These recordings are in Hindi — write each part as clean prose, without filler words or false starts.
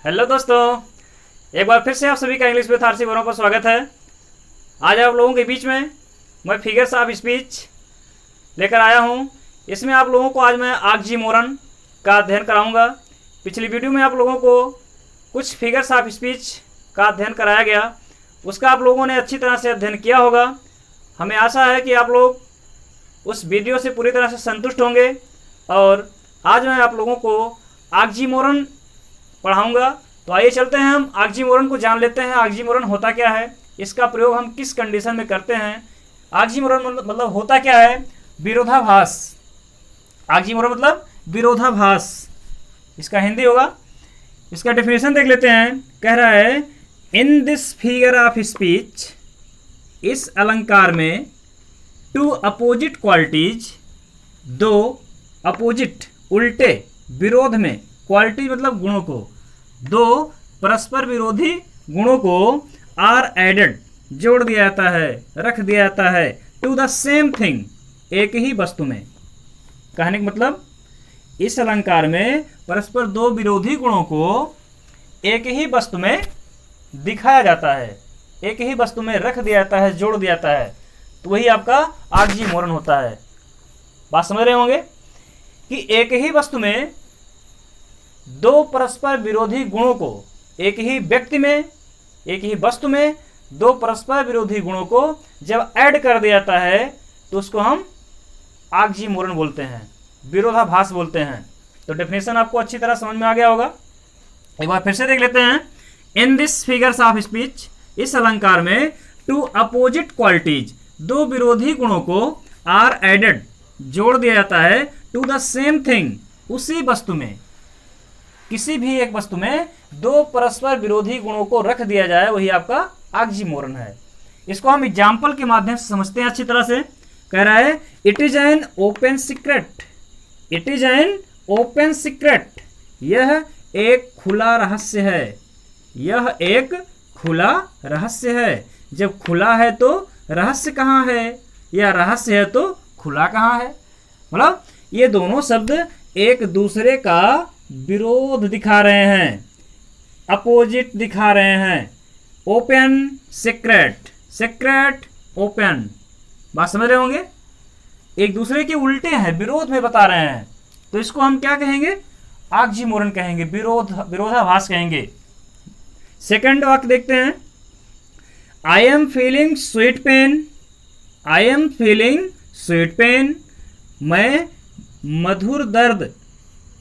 हेलो दोस्तों, एक बार फिर से आप सभी का इंग्लिश विद आरसी बोरों पर स्वागत है। आज आप लोगों के बीच में मैं फिगर्स ऑफ स्पीच लेकर आया हूं। इसमें आप लोगों को आज मैं ऑक्सीमोरन का अध्ययन कराऊंगा। पिछली वीडियो में आप लोगों को कुछ फिगर्स ऑफ स्पीच का अध्ययन कराया गया, उसका आप लोगों ने अच्छी तरह से अध्ययन किया होगा। हमें आशा है कि आप लोग उस वीडियो से पूरी तरह से संतुष्ट होंगे। और आज मैं आप लोगों को ऑक्सीमोरन पढ़ाऊंगा। तो आइए चलते हैं, हम ऑक्सीमोरन को जान लेते हैं। ऑक्सीमोरन होता क्या है, इसका प्रयोग हम किस कंडीशन में करते हैं। ऑक्सीमोरन मतलब होता क्या है, विरोधाभास। ऑक्सीमोरन मतलब विरोधाभास, इसका हिंदी होगा। इसका डेफिनेशन देख लेते हैं। कह रहा है, in this figure of speech, इस अलंकार में टू अपोजिट क्वालिटीज, दो अपोजिट उल्टे विरोध में, क्वालिटी मतलब गुणों को, दो परस्पर विरोधी गुणों को आर एडेड जोड़ दिया जाता है, रख दिया जाता है, टू द सेम थिंग एक ही वस्तु में। कहने का मतलब इस अलंकार में परस्पर दो विरोधी गुणों को एक ही वस्तु में दिखाया जाता है, एक ही वस्तु में रख दिया जाता है, जोड़ दिया जाता है। तो वही आपका ऑक्सीमोरन होता है। बात समझ रहे होंगे कि एक ही वस्तु में दो परस्पर विरोधी गुणों को, एक ही व्यक्ति में, एक ही वस्तु में दो परस्पर विरोधी गुणों को जब ऐड कर दिया जाता है तो उसको हम ऑक्सीमोरन बोलते हैं, विरोधाभास बोलते हैं। तो डेफिनेशन आपको अच्छी तरह समझ में आ गया होगा। एक बार फिर से देख लेते हैं। इन दिस फिगर्स ऑफ स्पीच, इस अलंकार में टू अपोजिट क्वालिटीज, दो विरोधी गुणों को आर एडेड जोड़ दिया जाता है, टू द सेम थिंग उसी वस्तु में, किसी भी एक वस्तु में दो परस्पर विरोधी गुणों को रख दिया जाए, वही आपका ऑक्सीमोरन है। इसको हम एग्जाम्पल के माध्यम से समझते हैं अच्छी तरह से। कह रहा है, it is an open secret, it is an open secret, यह एक खुला रहस्य है, यह एक खुला रहस्य है। जब खुला है तो रहस्य कहाँ है, या रहस्य है तो खुला कहाँ है। मतलब ये दोनों शब्द एक दूसरे का विरोध दिखा रहे हैं, अपोजिट दिखा रहे हैं। ओपन सीक्रेट, सीक्रेट ओपन, बात समझ रहे होंगे, एक दूसरे के उल्टे हैं, विरोध में बता रहे हैं। तो इसको हम क्या कहेंगे, ऑक्सीमोरन कहेंगे, विरोधाभास कहेंगे। सेकंड वाक्य देखते हैं। I am feeling sweet pain, I am feeling sweet pain, मैं मधुर दर्द,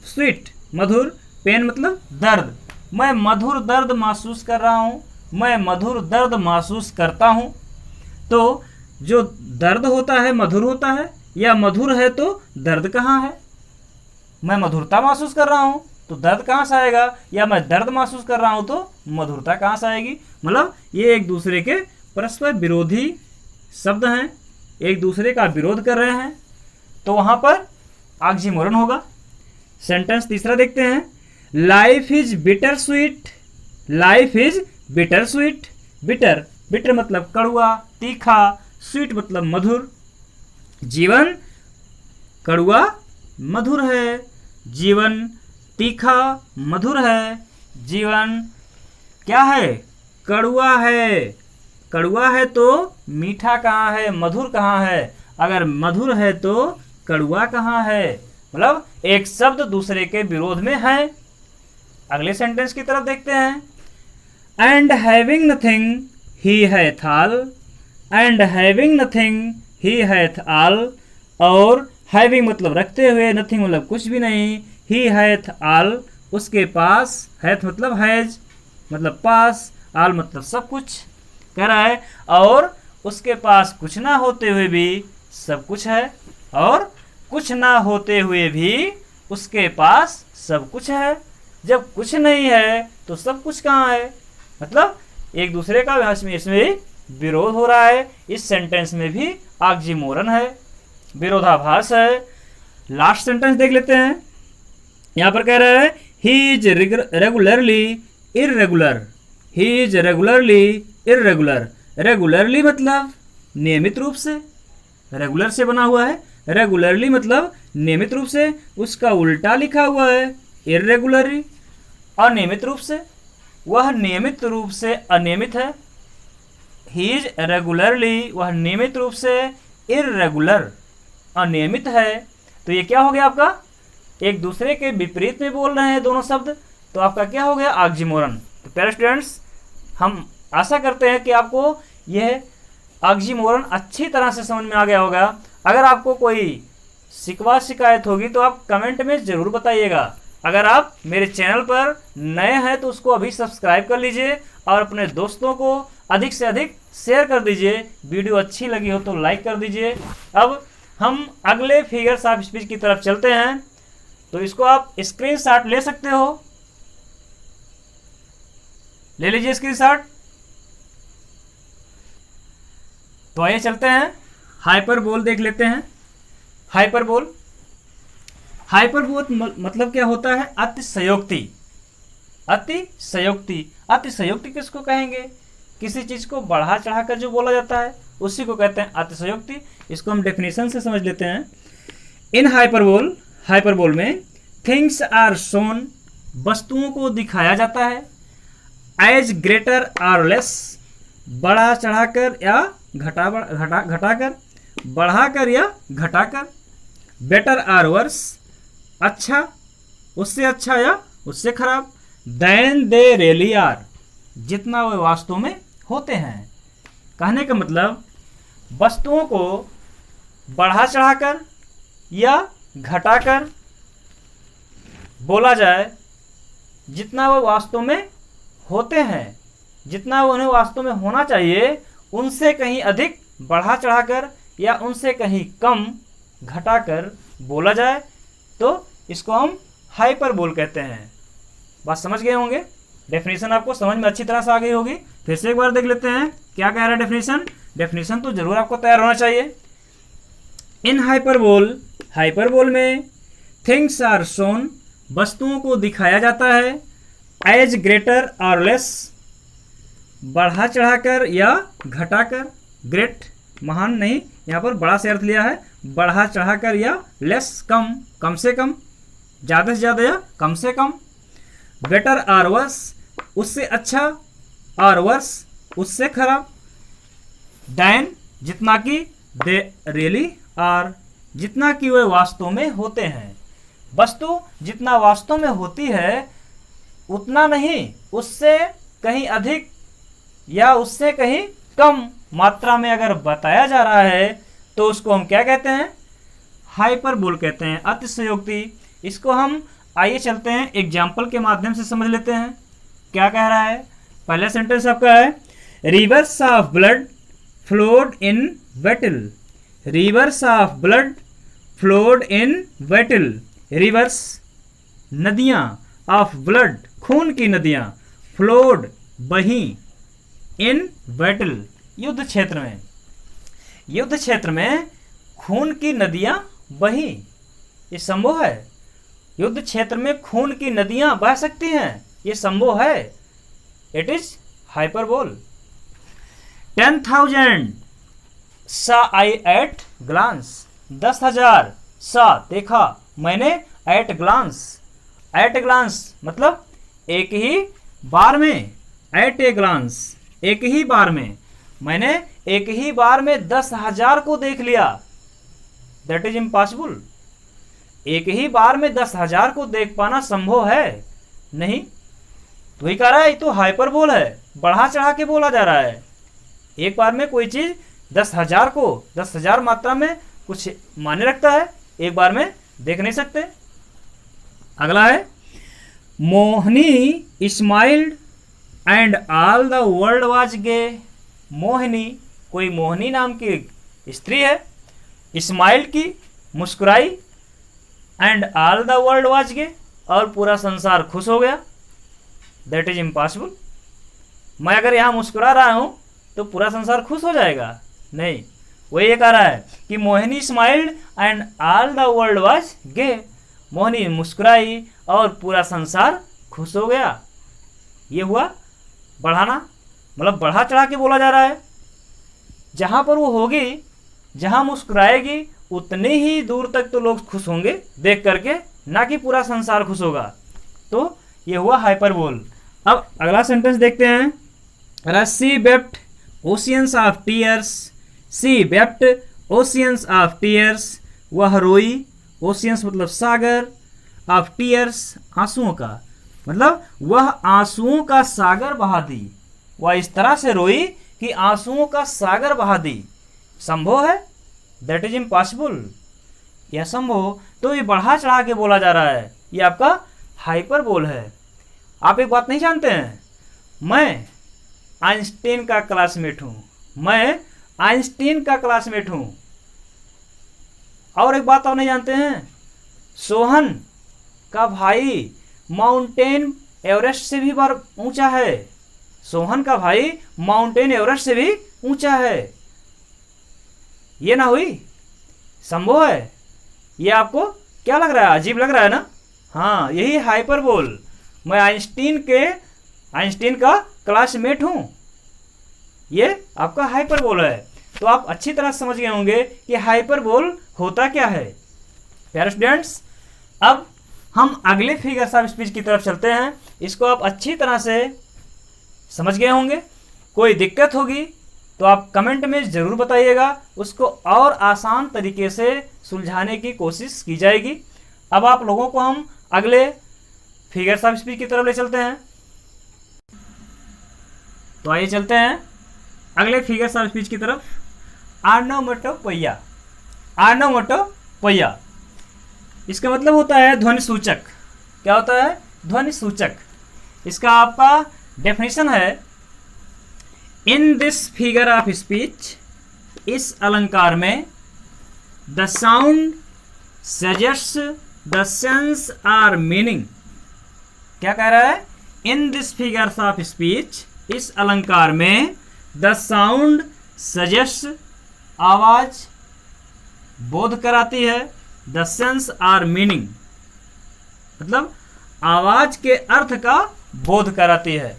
स्वीट मधुर, पेन मतलब दर्द, मैं मधुर दर्द महसूस कर रहा हूँ, मैं मधुर दर्द महसूस करता हूँ। तो जो दर्द होता है मधुर होता है, या मधुर है तो दर्द कहाँ है। मैं मधुरता महसूस कर रहा हूँ तो दर्द कहाँ से आएगा, या मैं दर्द महसूस कर रहा हूँ तो मधुरता कहाँ से आएगी। मतलब ये एक दूसरे के परस्पर विरोधी शब्द हैं, एक दूसरे का विरोध कर रहे हैं, तो वहाँ पर ऑक्सीमोरन होगा। सेंटेंस तीसरा देखते हैं। Life is bitter sweet, life is bitter sweet, bitter, bitter मतलब कड़वा तीखा, स्वीट मतलब मधुर। जीवन कड़वा मधुर है, जीवन तीखा मधुर है, जीवन क्या है, कड़वा है। कड़वा है तो मीठा कहाँ है, मधुर कहाँ है। अगर मधुर है तो कड़वा कहाँ है। मतलब एक शब्द दूसरे के विरोध में है। अगले सेंटेंस की तरफ देखते हैं। And having nothing he hath all, and having nothing he hath all, और हैविंग मतलब रखते हुए, नथिंग मतलब कुछ भी नहीं, ही हैथ ऑल उसके पास, हैथ मतलब हैज मतलब पास, ऑल मतलब सब कुछ। कह रहा है और उसके पास कुछ ना होते हुए भी सब कुछ है, और कुछ ना होते हुए भी उसके पास सब कुछ है। जब कुछ नहीं है तो सब कुछ कहाँ है। मतलब एक दूसरे का इसमें विरोध हो रहा है। इस सेंटेंस में भी ऑक्सीमोरन है, विरोधाभास है। लास्ट सेंटेंस देख लेते हैं। यहाँ पर कह रहा है, he is regularly irregular, he is regularly irregular. Regularly मतलब नियमित रूप से, रेगुलर से बना हुआ है, रेगुलरली मतलब नियमित रूप से, उसका उल्टा लिखा हुआ है इर्रेगुलरली, अनियमित रूप से। वह नियमित रूप से अनियमित है। ही इज रेगुलरली, वह नियमित रूप से इर्रेगुलर, अनियमित है। तो ये क्या हो गया आपका, एक दूसरे के विपरीत में बोल रहे हैं दोनों शब्द, तो आपका क्या हो गया, ऑक्सीमोरन। तो प्यारे स्टूडेंट्स, हम आशा करते हैं कि आपको यह ऑक्सीमोरन अच्छी तरह से समझ में आ गया होगा। अगर आपको कोई शिकवा शिकायत होगी तो आप कमेंट में ज़रूर बताइएगा। अगर आप मेरे चैनल पर नए हैं तो उसको अभी सब्सक्राइब कर लीजिए और अपने दोस्तों को अधिक से अधिक शेयर कर दीजिए। वीडियो अच्छी लगी हो तो लाइक कर दीजिए। अब हम अगले फिगर्स ऑफ स्पीच की तरफ चलते हैं। तो इसको आप स्क्रीनशॉट ले सकते हो, ले लीजिए स्क्रीनशॉट। तो आइए चलते हैं, हाइपरबोल देख लेते हैं। हाइपरबोल, हाइपरबोल मतलब क्या होता है, अतिशयोक्ति। अतिशयोक्ति, अतिशयोक्ति किसको कहेंगे, किसी चीज को बढ़ा चढ़ाकर जो बोला जाता है उसी को कहते हैं अतिशयोक्ति। इसको हम डेफिनेशन से समझ लेते हैं। इन हाइपरबोल, हाइपरबोल में थिंग्स आर शोन, वस्तुओं को दिखाया जाता है, एज ग्रेटर आर लेस, बढ़ा चढ़ाकर या घटाकर, बढ़ाकर या घटाकर, बेटर आर वर्स, अच्छा, उससे अच्छा या उससे खराब, देन दे रियली आर, जितना वे वास्तव में होते हैं। कहने का मतलब वस्तुओं को बढ़ा चढ़ाकर या घटाकर बोला जाए, जितना वो वास्तव में होते हैं, जितना उन्हें वास्तव में होना चाहिए उनसे कहीं अधिक बढ़ा चढ़ाकर या उनसे कहीं कम घटाकर बोला जाए तो इसको हम हाइपरबोल कहते हैं। बात समझ गए होंगे, डेफिनेशन आपको समझ में अच्छी तरह से आ गई होगी। फिर से एक बार देख लेते हैं क्या कह रहा है डेफिनेशन। डेफिनेशन तो जरूर आपको तैयार होना चाहिए। इन हाइपरबोल, हाइपरबोल में थिंग्स आर शोन, वस्तुओं को दिखाया जाता है, एज ग्रेटर और लेस, बढ़ा चढ़ाकर या घटाकर, ग्रेट महान नहीं, यहाँ पर बड़ा से अर्थ लिया है, बढ़ा चढ़ाकर या लेस कम, कम से कम, ज़्यादा से ज़्यादा या कम से कम, बेटर आर वर्स, उससे अच्छा, आर वर्स, उससे खराब, दैन, जितना कि, दे रियली आर, जितना कि वे वास्तव में होते हैं। वस्तु जितना वास्तव में होती है उतना नहीं, उससे कहीं अधिक या उससे कहीं कम मात्रा में अगर बताया जा रहा है तो उसको हम क्या कहते हैं, हाइपरबोल कहते हैं, अतिशयोक्ति। इसको हम आइए चलते हैं एग्जाम्पल के माध्यम से समझ लेते हैं क्या कह रहा है। पहला सेंटेंस आपका है, reverse of blood flowed in Vettel, reverse of blood flowed in Vettel, reverse नदियां, ऑफ ब्लड खून की नदियां, फ्लोड बही, इन वेटल युद्ध क्षेत्र में, युद्ध क्षेत्र में खून की नदियां बही, ये संभव है। युद्ध क्षेत्र में खून की नदियां बह सकती हैं, ये संभव है। It is hyperbole. 10,000 सा आई एट ग्लांस, 10,000 सा देखा मैंने, एट ग्लांस, एट ग्लांस मतलब एक ही बार में, एट ए ग्लांस एक ही बार में, मैंने एक ही बार में 10,000 को देख लिया। That is impossible. एक ही बार में 10,000 को देख पाना संभव है नहीं। वही कह रहा है, ये तो हाइपरबोल है, बढ़ा चढ़ा के बोला जा रहा है। एक बार में कोई चीज 10,000 को, 10,000 मात्रा में कुछ माने रखता है, एक बार में देख नहीं सकते। अगला है, Mohini smiled and all the world was gay. Mohini, कोई मोहिनी नाम की स्त्री है, स्माइल्ड की, मुस्कुराई, and all the world was gay, और पूरा संसार खुश हो गया। That is impossible. मैं अगर यहाँ मुस्कुरा रहा हूँ तो पूरा संसार खुश हो जाएगा? नहीं। वही ये कह रहा है कि Mohini smiled and all the world was gay, Mohini मुस्कुराई और पूरा संसार खुश हो गया। ये हुआ बढ़ाना, मतलब बढ़ा चढ़ा के बोला जा रहा है। जहाँ पर वो होगी, जहाँ मुस्कुराएगी, उतनी ही दूर तक तो लोग खुश होंगे देख करके, ना कि पूरा संसार खुश होगा। तो ये हुआ हाइपरबोल। अब अगला सेंटेंस देखते हैं। रस्सी wept oceans of tears, she wept oceans of tears, वह रोई, ओशियंस मतलब सागर, ऑफ टीयर्स आंसुओं का, मतलब वह आंसुओं का सागर बहा दी, वह इस तरह से रोई कि आंसुओं का सागर बहा दी। संभव है? That is impossible. यह संभव, तो ये बढ़ा चढ़ा के बोला जा रहा है, ये आपका हाइपरबोल है। आप एक बात नहीं जानते हैं, मैं आइंस्टीन का क्लासमेट हूं, मैं आइंस्टीन का क्लासमेट हूं। और एक बात आप नहीं जानते हैं, सोहन का भाई माउंटेन एवरेस्ट से भी बार ऊंचा है, सोहन का भाई माउंटेन एवरेस्ट से भी ऊंचा है। ये ना हुई, संभव है। ये आपको क्या लग रहा है? अजीब लग रहा है ना? हाँ, यही हाइपरबोल। मैं आइंस्टीन का क्लासमेट हूं, ये आपका हाइपरबोल है। तो आप अच्छी तरह समझ गए होंगे कि हाइपरबोल होता क्या है। प्यारे स्टूडेंट्स, अब हम अगले फिगर्स ऑफ स्पीच की तरफ चलते हैं। इसको आप अच्छी तरह से समझ गए होंगे। कोई दिक्कत होगी तो आप कमेंट में ज़रूर बताइएगा, उसको और आसान तरीके से सुलझाने की कोशिश की जाएगी। अब आप लोगों को हम अगले फिगर्स ऑफ स्पीच की तरफ ले चलते हैं। तो आइए चलते हैं अगले फिगर्स ऑफ स्पीच की तरफ। ऑनोमेटोपोइया, ऑनोमेटोपोइया इसका मतलब होता है ध्वनि सूचक। क्या होता है? ध्वनि सूचक। इसका आपका डेफिनेशन है, in this figure of speech, इस अलंकार में, the sound suggest the sense or meaning. क्या कह रहा है? In this figures of speech, इस अलंकार में, द साउंड सजेस्ट आवाज बोध कराती है, द सेंस आर मीनिंग मतलब आवाज के अर्थ का बोध कराती है।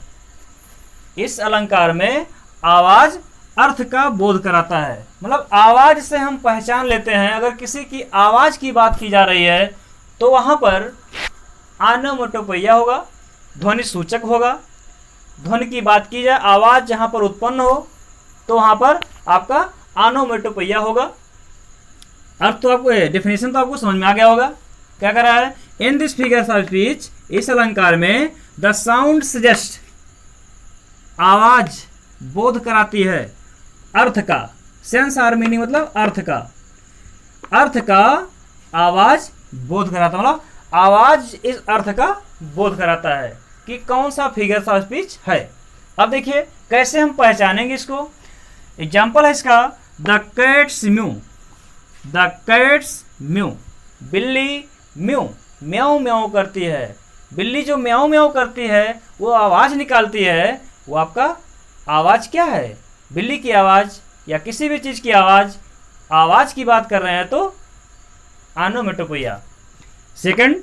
इस अलंकार में आवाज अर्थ का बोध कराता है, मतलब आवाज से हम पहचान लेते हैं। अगर किसी की आवाज की बात की जा रही है तो वहां पर ऑनोमेटोपोइया होगा, ध्वनि सूचक होगा। ध्वनि की बात की जाए, आवाज जहां पर उत्पन्न हो तो वहां पर आपका ऑनोमेटोपोइया होगा। अर्थ तो आपको, डेफिनेशन तो आपको समझ में आ गया होगा। क्या कर रहा है? In this figures of speech, इस अलंकार में, द साउंड सजेस्ट आवाज बोध कराती है अर्थ का, सेंस आर मीनिंग मतलब अर्थ का, अर्थ का आवाज बोध कराता, मतलब आवाज इस अर्थ का बोध कराता है कि कौन सा फिगर्स ऑफ स्पीच है। अब देखिए कैसे हम पहचानेंगे इसको। एग्जाम्पल है इसका, the cats mu, the cats mu, बिल्ली म्यू म्याऊ म्याऊ करती है। बिल्ली जो म्याऊ म्याऊ करती है वो आवाज निकालती है, वो आपका आवाज क्या है? बिल्ली की आवाज या किसी भी चीज की आवाज, आवाज की बात कर रहे हैं तो ऑनोमेटोपोइया। सेकंड,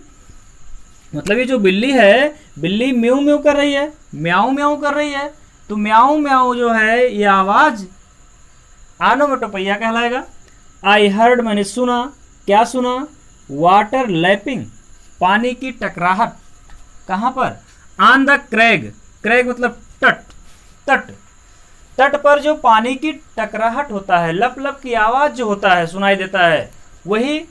मतलब ये जो बिल्ली है, बिल्ली म्याऊ म्याऊ कर रही है, म्याऊ म्याऊ कर रही है, तो म्याऊ म्याऊ जो है ये आवाज ऑनोमेटोपोइया कहलाएगा। आई हर्ड, मैंने सुना। क्या सुना? वाटर लैपिंग, पानी की टकराहट। कहाँ पर? ऑन द क्रैग, क्रैग मतलब तट, तट, तट पर जो पानी की टकराहट होता है, लप लप की आवाज जो होता है, सुनाई देता है, वही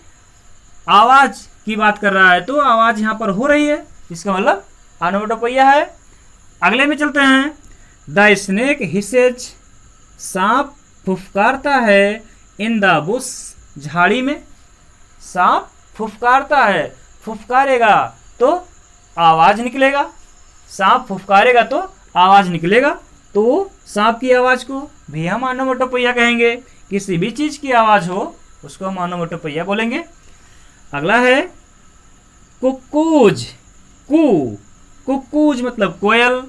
आवाज की बात कर रहा है, तो आवाज यहाँ पर हो रही है, इसका मतलब ऑनोमेटोपोइया है। अगले में चलते हैं। द स्नेक हिसेज, सांप फुफकारता है, इन द बुश, झाड़ी में। सांप फुफकारता है, फुफकारेगा तो आवाज निकलेगा, सांप फुफकारेगा तो आवाज निकलेगा, तो सांप की आवाज को भी हम ऑनोमेटोपोइया कहेंगे। किसी भी चीज की आवाज हो उसको हम ऑनोमेटोपोइया बोलेंगे। अगला है कुक्कूज, कू, कुक्कूज मतलब कोयल,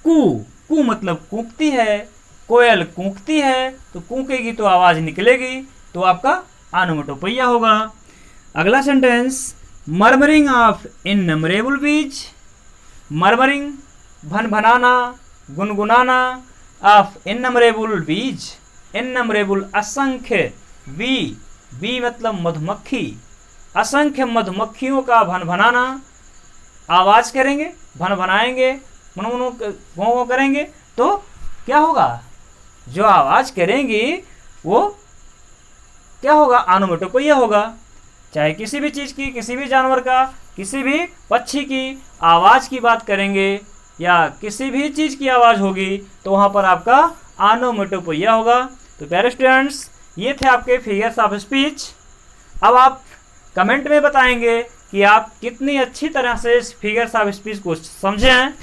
कू, कू मतलब कूकती है, कोयल कूकती है तो कूकेगी तो आवाज निकलेगी, तो आपका ऑनोमेटोपोइया होगा। अगला सेंटेंस, मर्मरिंग ऑफ इनमरेबल बीज, मर्मरिंग भनभनाना, गुनगुनाना, ऑफ इनमरेबल बीज, इनमरेबल असंख्य, बी, बी मतलब मधुमक्खी, असंख्य मधुमक्खियों का भनभनाना, आवाज करेंगे, भनभनाएंगे मुनु वो करेंगे तो क्या होगा, जो आवाज करेंगी वो क्या होगा, आनोमेटोपोइया होगा। चाहे किसी भी चीज की, किसी भी जानवर का, किसी भी पक्षी की आवाज की बात करेंगे या किसी भी चीज की आवाज होगी तो वहां पर आपका आनोमेटोपोइया होगा। तो प्यारे स्टूडेंट्स, ये थे आपके फिगर्स ऑफ स्पीच। अब आप कमेंट में बताएंगे कि आप कितनी अच्छी तरह से इस फिगर्स ऑफ स्पीच को समझे हैं।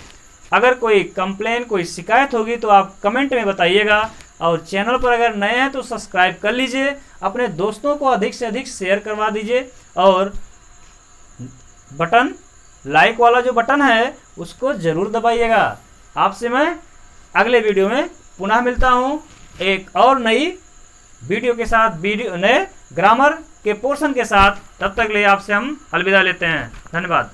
अगर कोई कंप्लेन, कोई शिकायत होगी तो आप कमेंट में बताइएगा। और चैनल पर अगर नए हैं तो सब्सक्राइब कर लीजिए, अपने दोस्तों को अधिक से अधिक शेयर करवा दीजिए और बटन, लाइक वाला जो बटन है उसको जरूर दबाइएगा। आपसे मैं अगले वीडियो में पुनः मिलता हूं एक और नई वीडियो के साथ, नए ग्रामर के पोर्शन के साथ। तब तक ले आपसे हम अलविदा लेते हैं। धन्यवाद।